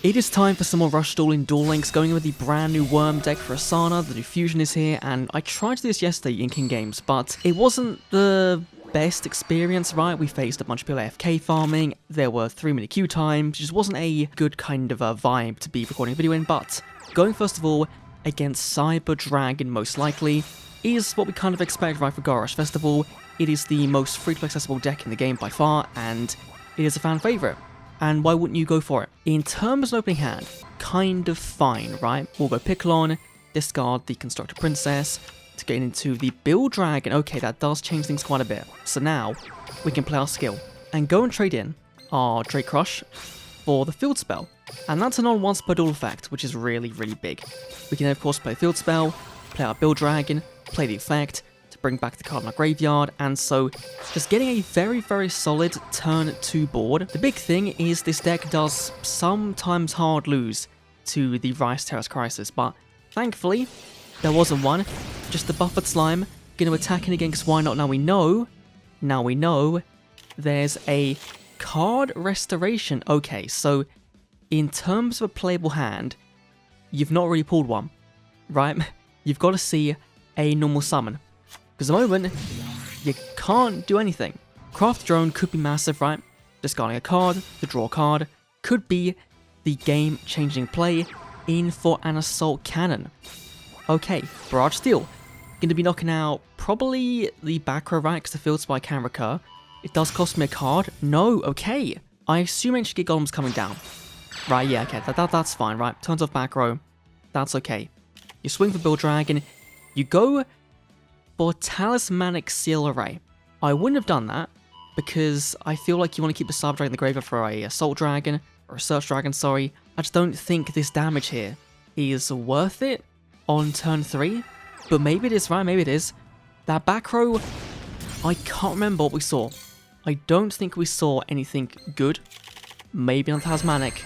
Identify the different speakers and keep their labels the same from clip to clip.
Speaker 1: It is time for some more Rush Duel in Duel Links, going with the brand new WYRM deck for Asana. The new fusion is here, and I tried to do this yesterday in King Games, but it wasn't the best experience, right? We faced a bunch of people AFK farming, there were 3-minute queue times, it just wasn't a good kind of a vibe to be recording a video in, but going first of all against Cyber Dragon most likely is what we kind of expect, right, for GOHA. First of all, it is the most free-to-play accessible deck in the game by far, and it is a fan favourite. And why wouldn't you go for it? In terms of opening hand, kind of fine, right? We'll go Picklon, discard the Constructor Princess to get into the Build Dragon. Okay, that does change things quite a bit. So now we can play our skill and go and trade in our Drake Crush for the Field Spell. And that's a non-once per duel effect, which is really, really big. We can then, of course, play Field Spell, play our Build Dragon, play the effect to bring back the card in our graveyard, and so just getting a very, very solid turn 2 board. The big thing is this deck does sometimes hard lose to the Rice Terrace Crisis, but thankfully there wasn't one. Just the buffered slime, going to attack in again because why not? Now we know there's a card restoration. Okay, so in terms of a playable hand, you've not really pulled one, right? You've got to see a normal summon. Because at the moment, you can't do anything. Craft Drone could be massive, right? Discarding a card to draw a card could be the game-changing play in for an Assault Cannon. Okay, Barrage Steel. Going to be knocking out probably the back row, right? Because the Field Spy can recur. It does cost me a card. No, okay. I assume Ancient Gate Golem's coming down. Right, yeah, okay, that's fine, right? Turns off back row. That's okay. You swing for Build Dragon. You go for Talismanic Seal Array. I wouldn't have done that because I feel like you want to keep the Cyber Dragon in the graveyard for a Assault Dragon, or a Search Dragon, sorry. I just don't think this damage here is worth it on turn 3, but maybe it is, right? Maybe it is. That back row, I can't remember what we saw. I don't think we saw anything good. Maybe on Talismanic,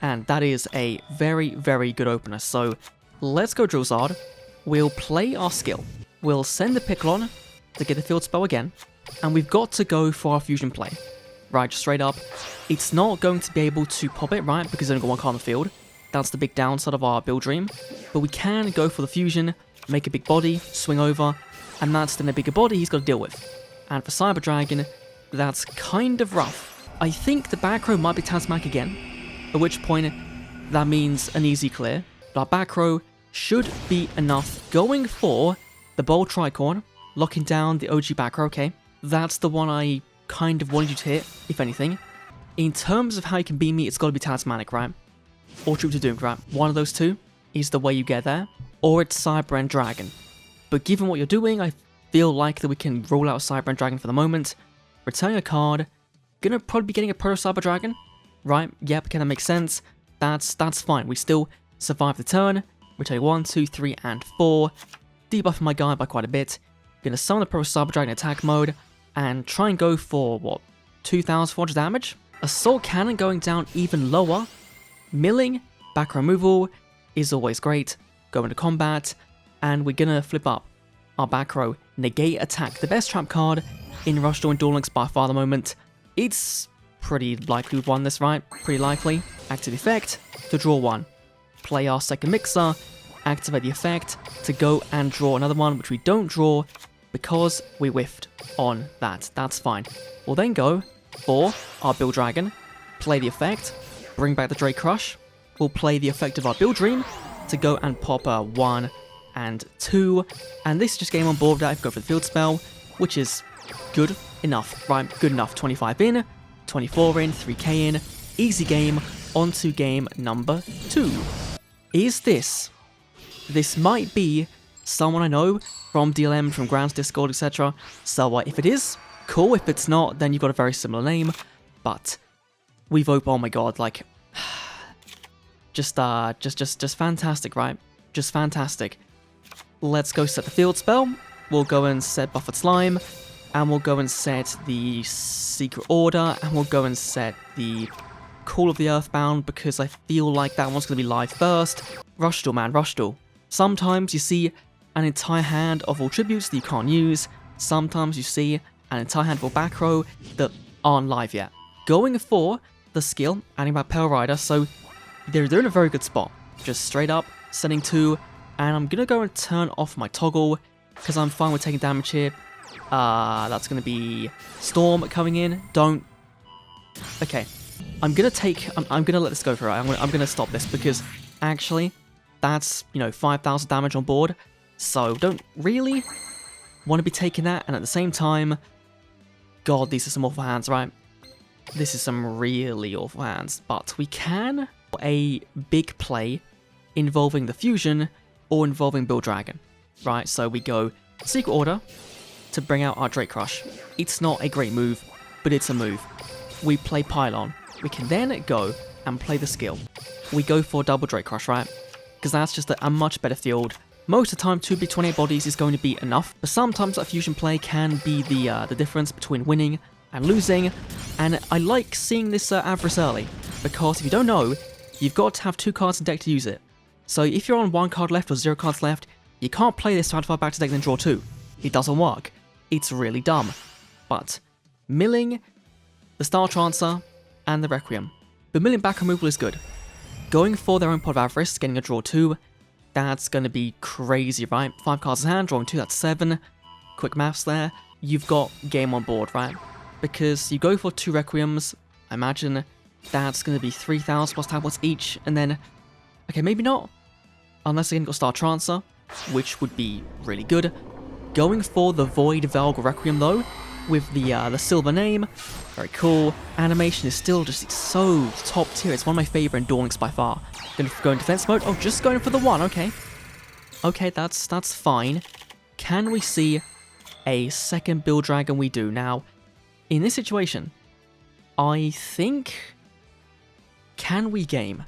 Speaker 1: and that is a very, very good opener. So let's go Drillzard. We'll play our skill. We'll send the Picklon to get the Field Spell again, and we've got to go for our Fusion play. Right, just straight up. It's not going to be able to pop it, right, because there's only got one card on the field. That's the big downside of our Build Dream. But we can go for the Fusion, make a big body, swing over, and that's then a bigger body he's got to deal with. And for Cyber Dragon, that's kind of rough. I think the back row might be Talismanic again, at which point that means an easy clear. But our back row should be enough. Going for the Bold Tricorn, locking down the OG back row, okay. That's the one I kind of wanted you to hit, if anything. In terms of how you can beat me, it's got to be Talismanic, right? Or Troop to Doom, right? One of those two is the way you get there. Or it's Cyber and Dragon. But given what you're doing, I feel like that we can roll out Cyber and Dragon for the moment. Returning a card. Gonna probably be getting a Proto Cyber Dragon, right? Yep, okay, that makes sense. That's fine. We still survive the turn. Returning 1, 2, 3, and 4. Debuffing my guy by quite a bit. Gonna summon the Pro Cyber Dragon attack mode and try and go for, what, 2,400 damage? Assault Cannon going down even lower. Milling, back removal is always great. Go into combat, and we're gonna flip up our back row. Negate attack, the best trap card in Rush Duel and Duel Links by far at the moment. It's pretty likely we've won this, right? Pretty likely. Active effect to draw 1. Play our second mixer. Activate the effect to go and draw another one, which we don't draw because we whiffed on that. That's fine. We'll then go for our Build Dragon, play the effect, bring back the Drake Crush. We'll play the effect of our Build Dream to go and pop 1 and 2, and this is just game on board that I go for the Field Spell, which is good enough, right? Good enough. 25 in, 24 in, 3k in, easy game. On to game number 2. Is this might be someone I know from DLM, from Grand's Discord, etc. So if it is, cool. If it's not, then you've got a very similar name. But we've opened, oh my god, like, just fantastic, right? Just fantastic. Let's go set the Field Spell. We'll go and set Buffered Slime, and we'll go and set the Secret Order, and we'll go and set the Call of the Earthbound, because I feel like that one's going to be live first. Rush Duel, man, Rush Duel. Sometimes you see an entire hand of all tributes that you can't use. Sometimes you see an entire hand of all back row that aren't live yet. Going for the skill, adding back Pale Rider, so they're in a very good spot. Just straight up, setting 2, and I'm gonna go and turn off my toggle, because I'm fine with taking damage here. That's gonna be Storm coming in. Don't. Okay. I'm gonna let this go for right. I'm gonna stop this, because actually, that's, 5,000 damage on board, so don't really want to be taking that, and at the same time, God, these are some awful hands, right? This is some really awful hands, but we can a big play involving the fusion or involving Build Dragon, right? So we go Secret Order to bring out our Drake Crush. It's not a great move, but it's a move. We play Pylon. We can then go and play the skill. We go for double Drake Crush, right? Because that's just a much better field. Most of the time, 2 big 28 bodies is going to be enough, but sometimes that fusion play can be the difference between winning and losing, and I like seeing this average early, because if you don't know, you've got to have 2 cards in deck to use it. So if you're on 1 card left or 0 cards left, you can't play this to add 5 back to deck and then draw 2. It doesn't work. It's really dumb. But milling, the Star Trancer, and the Requiem. But milling back removal is good. Going for their own Pot of Avarice, getting a draw 2, that's going to be crazy, right? 5 cards in hand, drawing 2, that's 7. Quick maths there. You've got game on board, right? Because you go for 2 Requiems, I imagine that's going to be 3,000 plus tablets each, and then, okay, maybe not, unless again got Star Trancer, which would be really good. Going for the Void Velg Requiem though, with the silver name, very cool. Animation is still just so top tier. It's one of my favorite in Duel Links by far. Gonna go in defense mode. Oh, just going for the 1. Okay, okay, that's fine. Can we see a second Build Dragon? We do. Now, in this situation, I think, can we game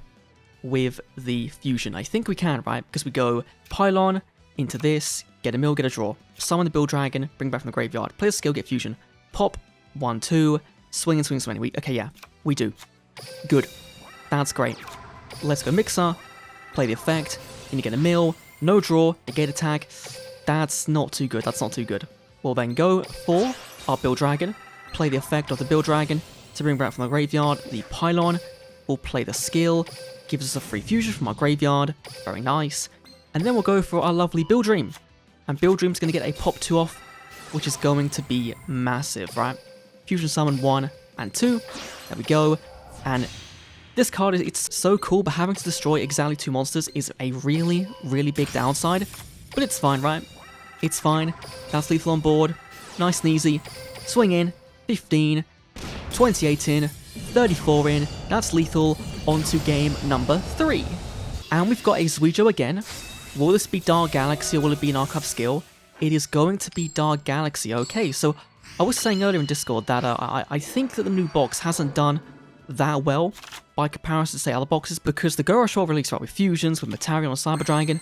Speaker 1: with the fusion? I think we can, right? Because we go Pylon into this, get a mill, get a draw, summon the Build Dragon, bring back from the graveyard, play a skill, get fusion, pop, 1, 2, swing and swing and swing. Okay, yeah, we do. Good. That's great. Let's go Mixer, play the effect, and you get a mill, no draw, negate attack. That's not too good, that's not too good. We'll then go for our Build Dragon, play the effect of the Build Dragon to bring back from the graveyard the Pylon. We'll play the skill, gives us a free fusion from our graveyard, very nice. And then we'll go for our lovely Build Dream. And Build Dream's going to get a pop 2 off, which is going to be massive, right? Fusion summon 1 and 2. There we go. And this card, it's so cool, but having to destroy exactly 2 monsters is a really, really big downside. But it's fine, right? It's fine. That's lethal on board. Nice and easy. Swing in. 15. 28 in. 34 in. That's lethal. On to game number 3. And we've got a Zuijo again. Will this be Dark Galaxy or will it be an Archive skill? It is going to be Dark Galaxy. Okay, so I was saying earlier in Discord that I think that the new box hasn't done that well by comparison to, say, other boxes, because the GOHA release, right, with fusions, with Metarion and Cyber Dragon,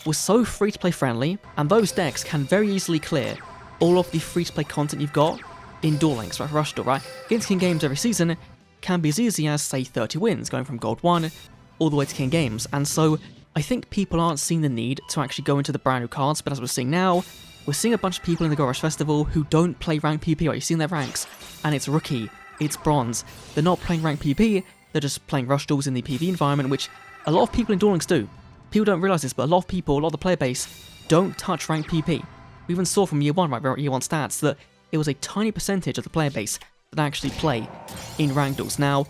Speaker 1: was so free-to-play friendly, and those decks can very easily clear all of the free-to-play content you've got in Duel Links, right, Rush Duel, right? Against King Games every season can be as easy as, say, 30 wins, going from Gold 1 all the way to King Games, and so I think people aren't seeing the need to actually go into the brand new cards, but as we're seeing now, we're seeing a bunch of people in the GOHA Festival who don't play ranked PvP, right? You've seen their ranks, and it's Rookie, it's Bronze. They're not playing ranked PvP, they're just playing Rush Duels in the PvE environment, which a lot of people in Duel Links do. People don't realise this, but a lot of people, a lot of the player base, don't touch ranked PvP. We even saw from Year 1, right, Year 1 stats, that it was a tiny percentage of the player base that actually play in ranked duels. Now,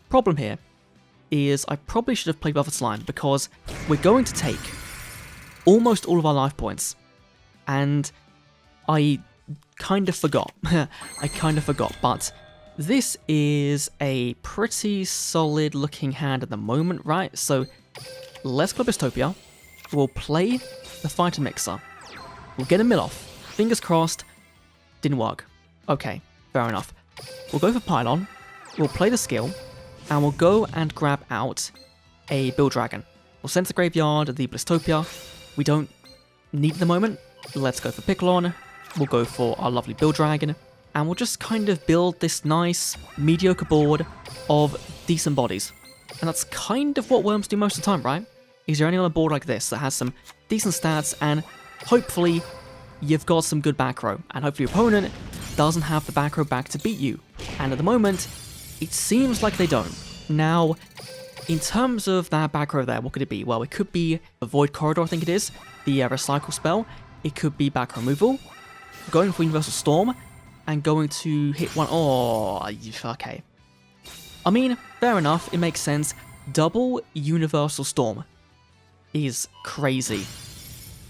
Speaker 1: problem here is I probably should have played Buffett Slime, because we're going to take almost all of our life points, and I kind of forgot. I kind of forgot, but this is a pretty solid looking hand at the moment, right? So let's go Bistopia, we'll play the Fighter Mixer, we'll get a mill off, fingers crossed, didn't work. Okay, fair enough. We'll go for Pylon, we'll play the skill, and we'll go and grab out a Build Dragon. We'll send to the graveyard the Blistopia. We don't need it at the moment. Let's go for Picklon. We'll go for our lovely Build Dragon. And we'll just kind of build this nice, mediocre board of decent bodies. And that's kind of what worms do most of the time, right? Is you're only on a board like this that has some decent stats, and hopefully you've got some good back row. And hopefully your opponent doesn't have the back row back to beat you. And at the moment, it seems like they don't. Now, In terms of that back row there, what could it be? Well, it could be a Void Corridor, I think it is, the Recycle spell. It could be back removal, going for Universal Storm, and going to hit one. Oh, okay. I mean, fair enough, it makes sense. Double Universal Storm is crazy.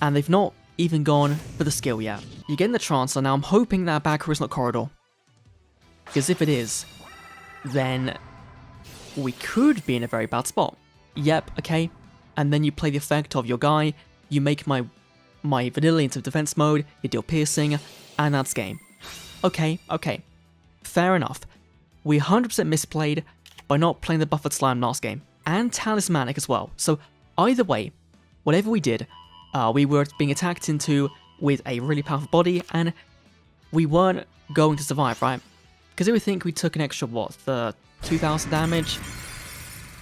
Speaker 1: And they've not even gone for the skill yet. You're getting the Transfer. Now I'm hoping that back row is not Corridor. Because if it is, then we could be in a very bad spot. Yep, okay. And then you play the effect of your guy, you make my vanilla into defense mode, you deal piercing, and that's game. Okay. Fair enough. We 100% misplayed by not playing the Buffered Slime last game. And Talismanic as well. So either way, whatever we did, we were being attacked into with a really powerful body, and we weren't going to survive, right? Because I would think we took an extra, what, the 2,000 damage?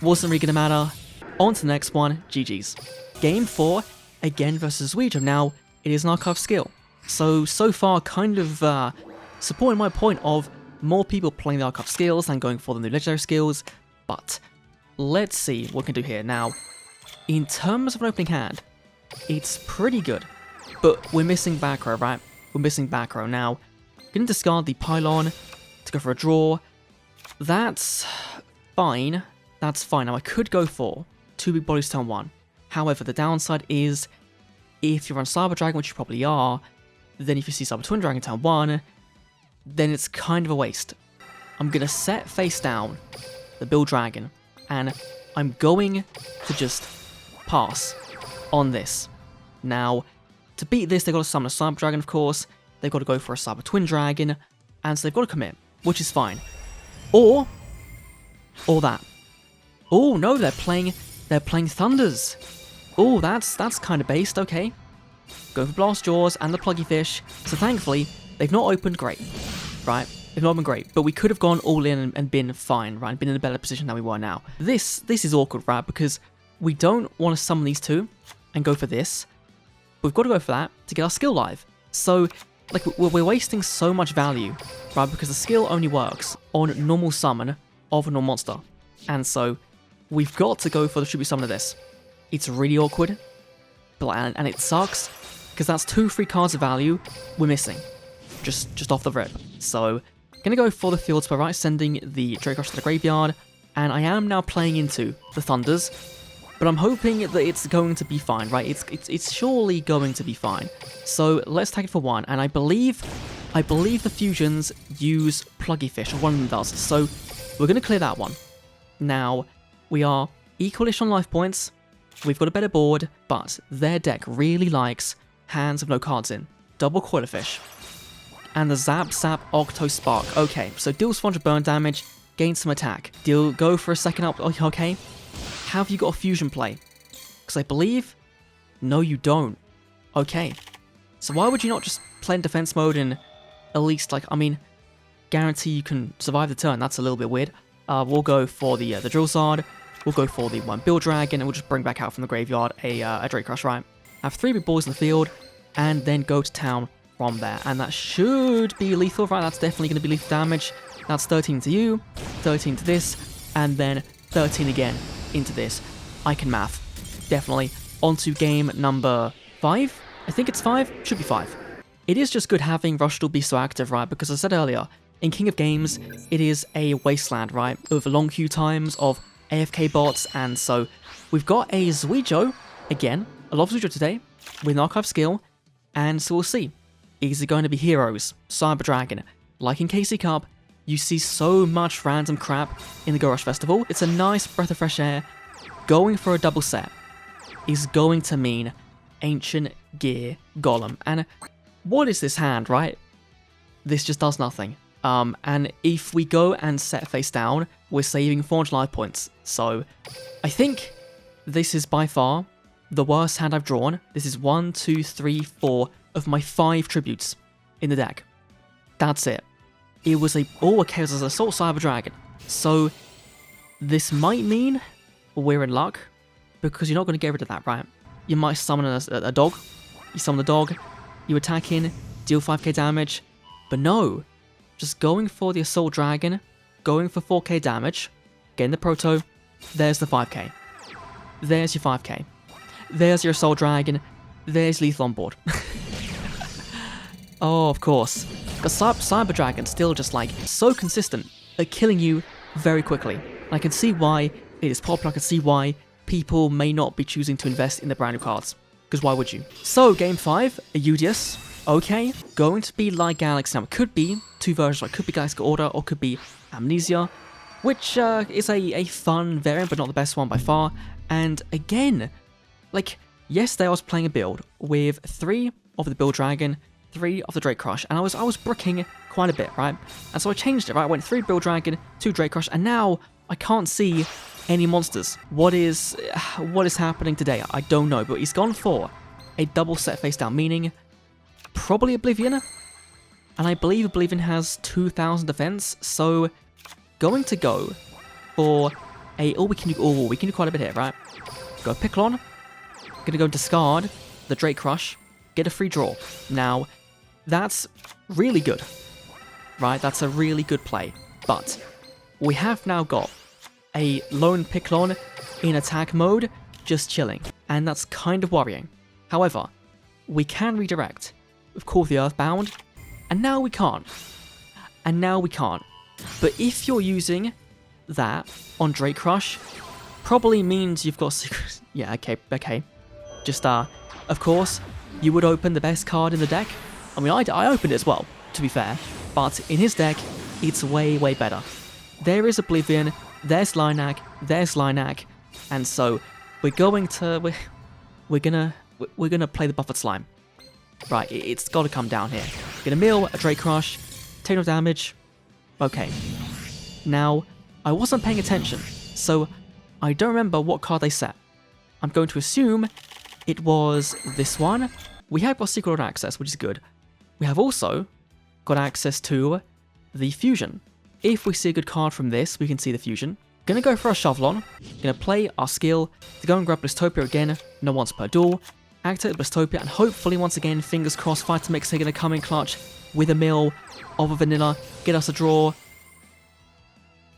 Speaker 1: Wasn't really going to matter. On to the next one, GG's. Game 4, again versus Ouija. Now, it is an archive skill. So far, kind of supporting my point of more people playing the archive skills and going for the new legendary skills. But let's see what we can do here. Now, in terms of an opening hand, it's pretty good. But we're missing back row, right? We're missing back row. Now, going to discard the Pylon to go for a draw. That's fine. That's fine. Now, I could go for 2 big bodies turn 1. However, the downside is, if you're on Cyber Dragon, which you probably are, then if you see Cyber Twin Dragon turn 1, then it's kind of a waste. I'm going to set face down the Build Dragon, and I'm going to just pass on this. Now, to beat this, they've got to summon a Cyber Dragon, of course. They've got to go for a Cyber Twin Dragon, and so they've got to commit, which is fine. Or that. Oh no, they're playing Thunders. Oh, that's kind of based. Okay, go for Blast Jaws and the Pluggy Fish. So thankfully, they've not opened great, right? They've not been great, but we could have gone all in and been fine, right? Been in a better position than we were now. This is awkward, right? Because we don't want to summon these two and go for this. We've got to go for that to get our skill live. So, like, we're wasting so much value, right? Because the skill only works on normal summon of a normal monster. And so, we've got to go for the tribute summon of this. It's really awkward, and it sucks, because that's 2 free cards of value we're missing. Just off the rip. So, gonna go for the field spell, right? Sending the Drake to the graveyard, and I am now playing into the Thunders, but I'm hoping that it's going to be fine, right? It's surely going to be fine. So let's take it for 1, and I believe the fusions use Pluggy Fish, or one of them does. So we're gonna clear that one. Now we are equalish on life points. We've got a better board, but their deck really likes hands with no cards in. Double Coilerfish. And the Zap Octo Spark. Okay, so deals 400 burn damage, gains some attack. Go for a second up. Okay. Have you got a fusion play? Because I believe... No, you don't. Okay. So why would you not just play in defense mode and at least, like, I mean, guarantee you can survive the turn? That's a little bit weird. We'll go for the Drill Zard. We'll go for the 1 Build Dragon, and we'll just bring back out from the graveyard a Drake Crush, right? Have 3 big boys in the field, and then go to town from there. And that should be lethal, right? That's definitely going to be lethal damage. That's 13 to you, 13 to this, and then 13 again into this. I can math. Definitely. On to game number 5? I think it's 5? Should be 5. It is just good having Rush Duel be so active, right? Because as I said earlier, in King of Games, it is a wasteland, right? Of long queue times, of AFK bots, and so we've got a Zuijo, again, a lot of Zuijo today, with an archive skill, and so we'll see. Is it going to be heroes, Cyber Dragon? Like in KC Cup, you see so much random crap in the Go Rush Festival. It's a nice breath of fresh air. Going for a double set is going to mean Ancient Gear Golem. And what is this hand, right? This just does nothing. And if we go and set face down, we're saving 400 life points. So I think this is by far the worst hand I've drawn. This is 1, 2, 3, 4 of my 5 tributes in the deck. That's it. It was a... Oh, okay, it was an Assault Cyber Dragon. So this might mean we're in luck, because you're not going to get rid of that, right? You might summon a dog. You summon the dog, you attack in, deal 5k damage. But no, just going for the Assault Dragon, going for 4k damage, getting the Proto, There's the 5k. There's your 5k. There's your Soul Dragon. There's lethal on board. Oh, of course. Because Cyber Dragon's still just like so consistent at killing you very quickly. And I can see why it is popular. I can see why people may not be choosing to invest in the brand new cards. Because why would you? So, game 5, a Udius. Okay, going to be like Galaxy. Now, it could be two versions. Right? It could be Galaxy Order or could be Amnesia, which is a fun variant, but not the best one by far. And again, like, yesterday I was playing a build with 3 of the Build Dragon, 3 of the Drake Crush, and I was bricking quite a bit, right? And so I changed it, right? I went 3 Build Dragon, 2 Drake Crush, and now I can't see any monsters. What is happening today? I don't know, but he's gone for a double set face down, meaning probably Oblivion, and I believe Oblivion has 2,000 defense, so going to go for a, we can do quite a bit here, right? Go Picklon, gonna go discard the Drake Crush, get a free draw. Now, that's really good, right? That's a really good play, but we have now got a lone Picklon in attack mode, just chilling, and that's kind of worrying. However, we can redirect with Call of the Earthbound, and now we can't. And now we can't. But if you're using that on Drake Crush, probably means you've got secrets. Yeah, okay. Just, of course, you would open the best card in the deck. I mean, I opened it as well, to be fair, but in his deck, it's way, way better. There is Oblivion, there's Linak, and so we're gonna play the Buffered Slime. Right, it's got to come down here. Gonna mill a Drake Crush, take no damage. Okay. Now, I wasn't paying attention, so I don't remember what card they set. I'm going to assume it was this one. We have got Secret Order access, which is good. We have also got access to the Fusion. If we see a good card from this, we can see the Fusion. Gonna go for a Shovelon. Gonna play our skill to go and grab Blistopia again, no once per duel. Activate Blistopia, and hopefully, once again, fingers crossed, Vitamix are gonna come in clutch with a mill of a vanilla, get us a draw.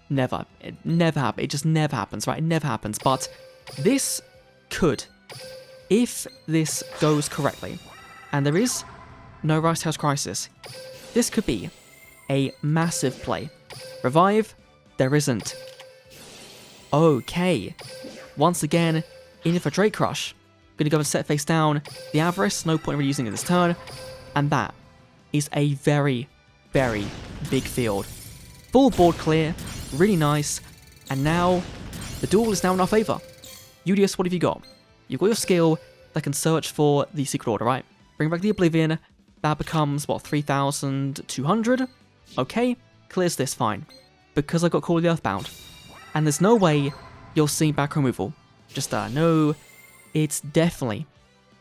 Speaker 1: Never. It never happens. It just never happens, right? It never happens. But this could, if this goes correctly, and there is no Rice House Crisis, this could be a massive play. Revive, there isn't. Okay. Once again, in for Drake Crush. Gonna go and set face down the Avarice, no point in reusing it this turn, and that is a very, very big field. Full board clear, really nice, and now the duel is now in our favour. Udius, what have you got? You've got your skill that can search for the Secret Order, right? Bring back the Oblivion, that becomes, what, 3,200? Okay, clears this fine, because I got Call of the Earthbound. And there's no way you'll see back removal. Just, no, it's definitely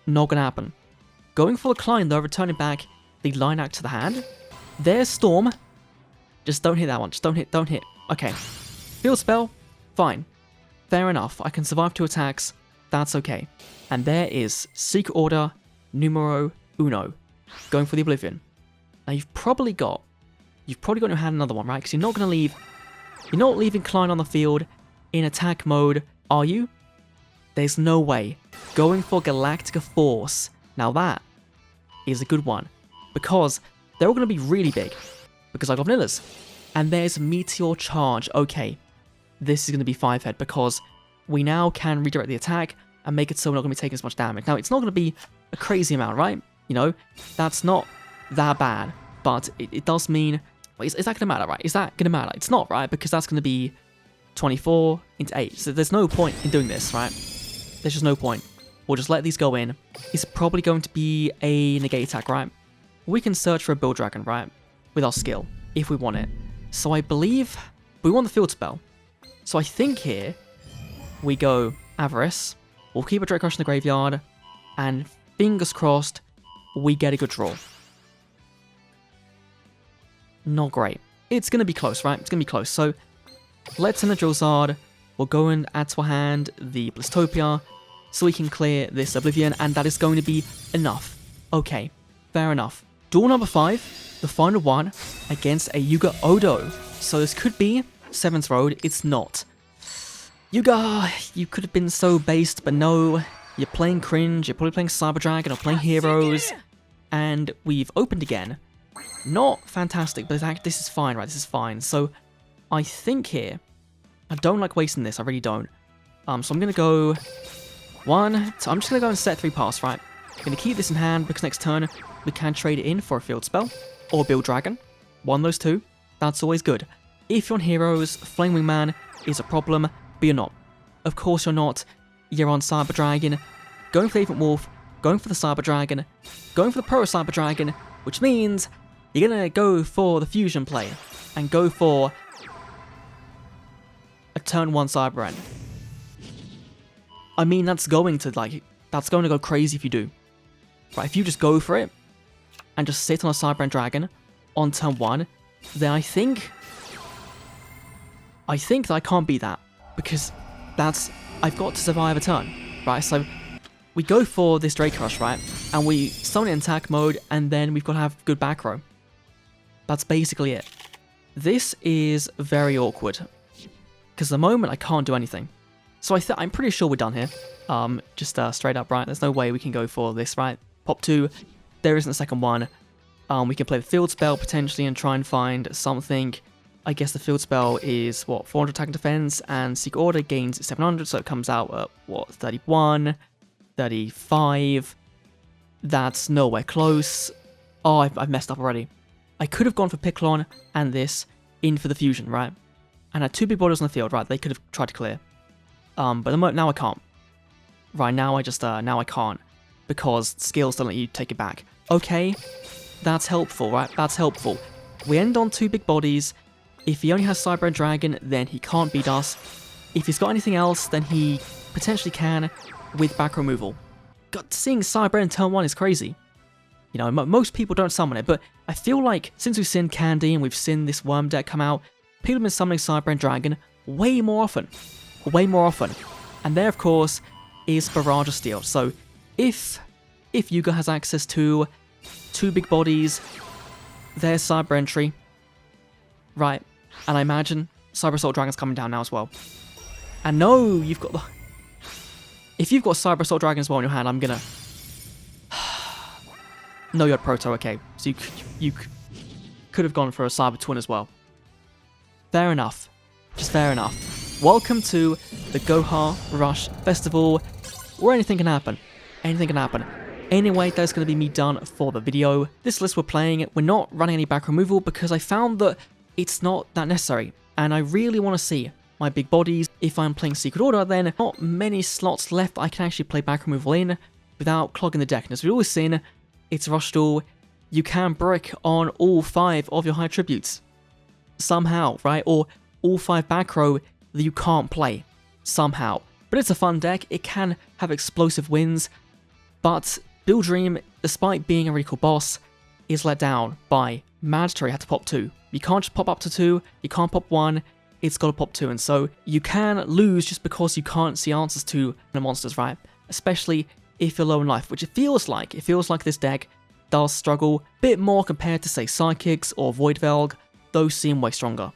Speaker 1: not gonna happen. Going for the Klein though, returning back the Linak to the hand. There's Storm. Just don't hit that one, just don't hit. Okay. Field Spell, fine. Fair enough, I can survive 2 attacks, that's okay. And there is Secret Order numero uno. Going for the Oblivion. Now you've probably got in your hand another one, right? Because you're not leaving Klein on the field in attack mode, are you? There's no way. Going for Galactica Force. Now that is a good one. Because they're all going to be really big. Because I got vanillas. And there's Meteor Charge. Okay. This is going to be 5-head because we now can redirect the attack and make it so we're not going to be taking as much damage. Now, it's not going to be a crazy amount, right? You know, that's not that bad. But it does mean... Wait, is that going to matter, right? Is that going to matter? It's not, right? Because that's going to be 24 into 8. So there's no point in doing this, right? There's just no point. We'll just let these go in. It's probably going to be a negate attack, right? We can search for a Build Dragon, right? With our skill, if we want it. So I believe we want the Field Spell. So I think here we go Avarice. We'll keep a Drake Crush in the graveyard. And fingers crossed, we get a good draw. Not great. It's going to be close, right? It's going to be close. So let's send the Drillzard. We'll go and add to our hand the Blistopia so we can clear this Oblivion, and that is going to be enough. Okay, fair enough. Duel number 5, the final one, against a Yuga Odo. So this could be 7th Road. It's not. You could have been so based, but no. You're playing cringe, you're probably playing Cyber Dragon or playing Heroes. And we've opened again. Not fantastic, but this is fine, right? This is fine. So I think here, I don't like wasting this, I really don't. So I'm going to go I'm just going to go and set 3 pass, right? I'm going to keep this in hand because next turn we can trade it in for a field spell or build dragon. One of those two, that's always good. If you're on Heroes, Flame Wingman is a problem, but you're not. Of course you're not. You're on Cyber Dragon, going for the Ancient Wolf, going for the Cyber Dragon, going for the Pro Cyber Dragon, which means you're going to go for the fusion play and go for a turn 1 Cyber End. I mean, that's going to go crazy if you do. Right, if you just go for it and just sit on a Cyber End Dragon on turn 1, then I think that I can't beat that, because I've got to survive a turn, right? So we go for this Drake Rush, right? And we summon it in attack mode, and then we've got to have good back row. That's basically it. This is very awkward, because at the moment I can't do anything. So I'm pretty sure we're done here. Just straight up, right? There's no way we can go for this, right? Pop 2, there isn't a second one. We can play the field spell potentially and try and find something. I guess the field spell is, what, 400 attack and defense, and Secret Order gains 700, so it comes out at, what, 31, 35. That's nowhere close. Oh, I've messed up already. I could have gone for Picklon and this in for the fusion, right? And had 2 big bodies on the field, right? They could have tried to clear. But now I can't. Right, now I can't, because skills don't let you take it back. Okay, that's helpful, right? That's helpful. We end on 2 big bodies. If he only has Cyber End Dragon, then he can't beat us. If he's got anything else, then he potentially can with back removal. God, seeing Cyber End turn 1 is crazy. You know, most people don't summon it, but I feel like since we've seen Candy and we've seen this WYRM deck come out, people have been summoning Cyber End Dragon way more often. Way more often. And there, of course, is Barrage of Steel. So if Yuga has access to 2 big bodies, there's Cyber Entry. Right. And I imagine Cyber Assault Dragon's coming down now as well. And no, you've got the... If you've got Cyber Assault Dragon as well in your hand, I'm gonna... No, you had Proto, okay. So you could have gone for a Cyber Twin as well. Fair enough. Just fair enough. Welcome to the GOHA Rush Festival, where anything can happen. Anything can happen. Anyway, that's going to be me done for the video. This list we're playing, we're not running any back removal because I found that it's not that necessary. And I really want to see my big bodies. If I'm playing Secret Order, then not many slots left I can actually play back removal in without clogging the deck. And as we've always seen, it's Rush Duel. You can brick on all 5 of your high tributes. Somehow, right? Or all 5 back row that you can't play. Somehow. But it's a fun deck. It can have explosive wins. But Build Dream, despite being a really cool boss, is let down by mandatory had to pop 2. You can't just pop up to 2, you can't pop 1, it's got to pop 2, and so you can lose just because you can't see answers to the monsters, right? Especially if you're low in life, which it feels like this deck does struggle a bit more compared to, say, Psychics or Void Velg. Those seem way stronger.